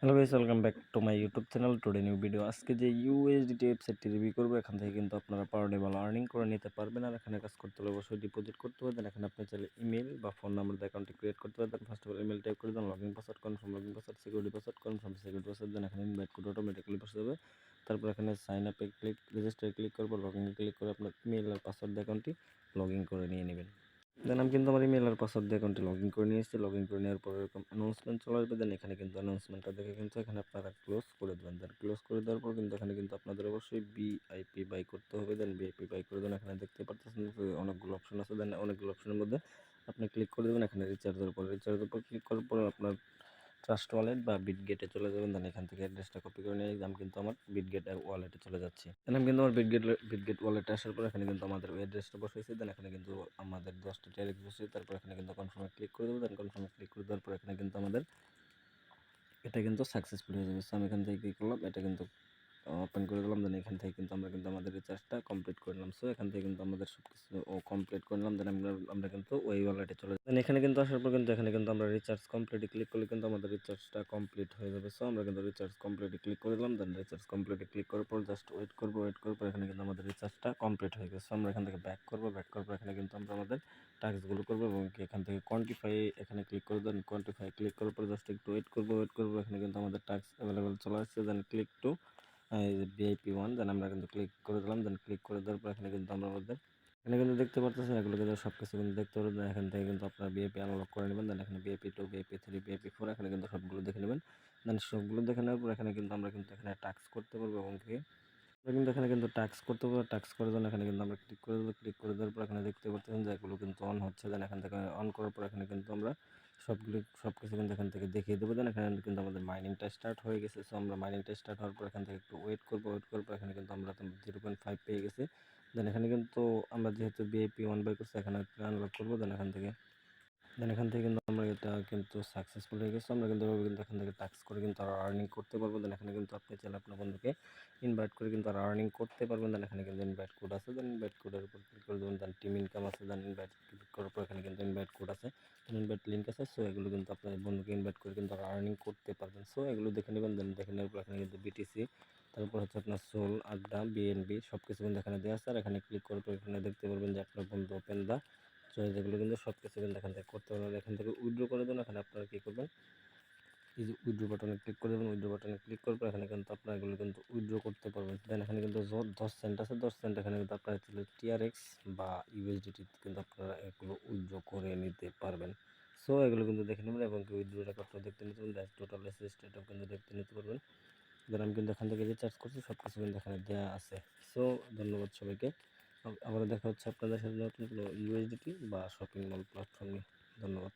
Hello guys, welcome back to my YouTube channel. Today new video. আজকে যে USDT ওয়েবসাইটটি review করবো, এখান থেকে কিন্তু আপনারা পার ডে ভালো আর্নিং করে নিতে পারবেন। আর এখানে কাজ করতে হলে অবশ্যই ডিপোজিট করতে হবে। দেন এখানে আপনি চাইলে ইমেল বা ফোন নাম্বার দিয়ে অ্যাকাউন্টটি ক্রিয়েট করতে পারবেন। First of all email type করে দেন, login password confirm, login password security password confirm, security password. দেন এখানে ইনভাইট কোড অটোমেটিক্যালি বসে যাবে। তারপর এখানে সাইন আপে ক্লিক, রেজিস্টারে ক্লিক করবো, লগইনে ক্লিক করে আপনার ইমেল আর পাসওয়ার্ড দিয়ে অ্যাকাউন্টটি লগ ইন করে নিয়ে নেবেন। দেন আমি কিন্তু আমার ইমেল আর পাসওয়ার্ড দিয়ে অ্যাকাউন্টে লগ ইন করে নিয়েছি। লগ ইন করে নেওয়ার পরে এরকম অ্যানাউন্সমেন্ট চলে আসবে। দেন এখানে কিন্তু অ্যানাউন্সমেন্টটা দেখে কিন্তু এখানে আপনারা ক্লোজ করে দেবেন। দেন ক্লোজ করে দেওয়ার পর কিন্তু এখানে কিন্তু আপনাদের অবশ্যই ভিআইপি বাই করতে হবে। দেন ভিআইপি বাই করে দেন। এখানে দেখতে পারতেছেন অনেকগুলো অপশন আছে। দেন অনেকগুলো অপশনের মধ্যে আপনি ক্লিক করে দেবেন। এখানে রিচার্জের উপর ক্লিক করার পর আপনার ট্রাস্ট ওয়ালেট বা বিটগেটে চলে যাবেন। দেন এখান থেকে অ্যাড্রেসটা কপি করে নিয়ে আমি কিন্তু আমার বিটগেট ওয়ালেটে চলে যাচ্ছি। দেন আমি কিন্তু আমার বিটগেট ওয়ালেটে আসার পর এখানে কিন্তু আমাদের অ্যাড্রেসটা বসাইছি। দেন এখানে কিন্তু আমাদের 10টা ট্যারিফ বসেছে। তারপর এখানে কিন্তু কনফার্মে ক্লিক করে দেবো। দেন কনফার্মে ক্লিক করে দেওয়ার পর এখানে কিন্তু আমাদের এটা কিন্তু সাকসেসফুল হয়ে যাবে। সো আমি এখান থেকে কী করলাম, এটা কিন্তু ওপেন করে দিলাম। দেন এখান থেকে কিন্তু আমরা কিন্তু আমাদের রিচার্জটা কমপ্লিট করে নিলাম। সো এখান থেকে কিন্তু আমাদের সব কিছু কমপ্লিট করে নিলাম। দেন আমরা কিন্তু ওই ওয়ালেটে চলে যাই। দেন এখানে কিন্তু আসার পর কিন্তু এখানে কিন্তু আমরা রিচার্জ কমপ্লিটে ক্লিক করলে কিন্তু আমাদের রিচার্জটা কমপ্লিট হয়ে যাবে। সো আমরা কিন্তু রিচার্জ কমপ্লিটে ক্লিক করে দিলাম। দেন রিচার্জ কমপ্লিটে ক্লিক করার পর জাস্ট ওয়েট করার পর এখানে কিন্তু আমাদের রিচার্জটা কমপ্লিট হয়ে গেছে। সো আমরা এখান থেকে ব্যাক করার পর এখানে কিন্তু আমরা আমাদের টাস্কগুলো করবো এবং এখান থেকে কোয়ান্টিফাই এখানে ক্লিক করে দেন। কোয়ান্টিফাই ক্লিক করার পর জাস্ট একটু ওয়েট করবো। এখানে কিন্তু আমাদের টাস্ক অ্যাভেলেবেল চলে আসছে। দেন ক্লিক টু এই যে ভিআইপি 1, দেন আমরা কিন্তু ক্লিক করে দিলাম। দেন ক্লিক করে দেওয়ার পর এখানে কিন্তু আমরা আমাদের এখানে কিন্তু দেখতে পারতেছেন, এগুলো কিন্তু সব কিছু কিন্তু দেখতে পারবেন। এখান থেকে কিন্তু আপনার ভিআইপি আনলক করে নেবেন। দেন এখানে ভিআইপি 2, ভিআইপি 3, ভিআইপি 4 এখানে কিন্তু সবগুলো দেখে নেবেন। দেন সবগুলো দেখে নেওয়ার পর এখানে কিন্তু আমরা কিন্তু এখানে টাস্ক করতে পারবো এবং কি আমরা কিন্তু এখানে কিন্তু টাস্ক করতে পারবো। টাস্ক করার জন্য এখানে কিন্তু আমরা ক্লিক করে দেবো। ক্লিক করে দেওয়ার পর এখানে দেখতে পাচ্ছেন যে এগুলো কিন্তু অন হচ্ছে। দেন এখান থেকে অন করার পর এখানে কিন্তু আমরা সবকিছু কিন্তু এখান থেকে দেখিয়ে দেবো। দেন এখানে কিন্তু আমাদের মাইনিংটা স্টার্ট হয়ে গেছে। সো আমরা মাইনিংটা স্টার্ট হওয়ার পর এখান থেকে একটু ওয়েট করবো। এখানে কিন্তু আমরা 0.5 পেয়ে গেছি। দেন এখানে কিন্তু আমরা যেহেতু ভিআইপি 1 বাই করছি, এখানে আনলক করবো। দেন এখান থেকে কিন্তু আমরা এটা কিন্তু সাকসেসফুল হয়ে গেছে। আমরা কিন্তু এভাবে কিন্তু এখান থেকে টাস্ক করে কিন্তু আরও আর্নিং করতে পারবো। দেন এখানে কিন্তু আপনি চাইলে আপনার বন্ধুকে ইনভাইট করে কিন্তু আরও আর্নিং করতে পারবেন। দেন এখানে কিন্তু ইনভাইট কোড আছে। দেন ইনভাইট কোডের উপর ক্লিক করে দেবেন। দেন টিম ইনকাম আছে। দেন ইনভাইট ক্লিক করার পর এখানে কিন্তু ইনভাইট কোড আছে, ইনভাইট লিঙ্ক আছে। সো এগুলো কিন্তু আপনার বন্ধুকে ইনভাইট করে কিন্তু আরও আর্নিং করতে পারবেন। সো এগুলো দেখে নেবেন। দেন দেখে নেওয়ার পর এখানে কিন্তু বিটিসি, তারপর হচ্ছে আপনার সোল, আড্ডা, বিএনবি সব কিছু কিন্তু এখানে দেওয়া আছে। আর এখানে ক্লিক করার পর এখানে দেখতে পারবেন যে আপনার বন্ধু ওপেন দা চয়েস, এগুলো কিন্তু সব কিছু কিন্তু এখান থেকে করতে পারবেন। এখান থেকে উইথড্র করে দেন। এখানে আপনারা কী করবেন, এই যে উইথড্র বাটনে ক্লিক করে দেবেন। উইথড্র বাটনে ক্লিক করার পর এখানে কিন্তু আপনারা এগুলো কিন্তু উইথড্র করতে পারবেন। দেন এখানে কিন্তু 10 সেন্ট আছে, 10 সেন্ট এখানে কিন্তু আপনারা টিআরএক্স বা ইউএসডিটি কিন্তু আপনারা এগুলো উইথড্র করে নিতে পারবেন। সো এগুলো কিন্তু দেখে নেবেন এবং উইথড্র রেকর্ডটা দেখতে নিতে পারবেন। টোটাল এসএসটাও কিন্তু দেখতে নিতে পারবেন। দেন আমি কিন্তু এখান থেকে রিচার্জ করছি, সব কিছু কিন্তু এখানে দেওয়া আছে। সো ধন্যবাদ সবাইকে। আবার দেখা হচ্ছে আপনাদের সাথে নতুন কোনো ইউএসডিটি বা শপিং মল প্ল্যাটফর্মে। ধন্যবাদ।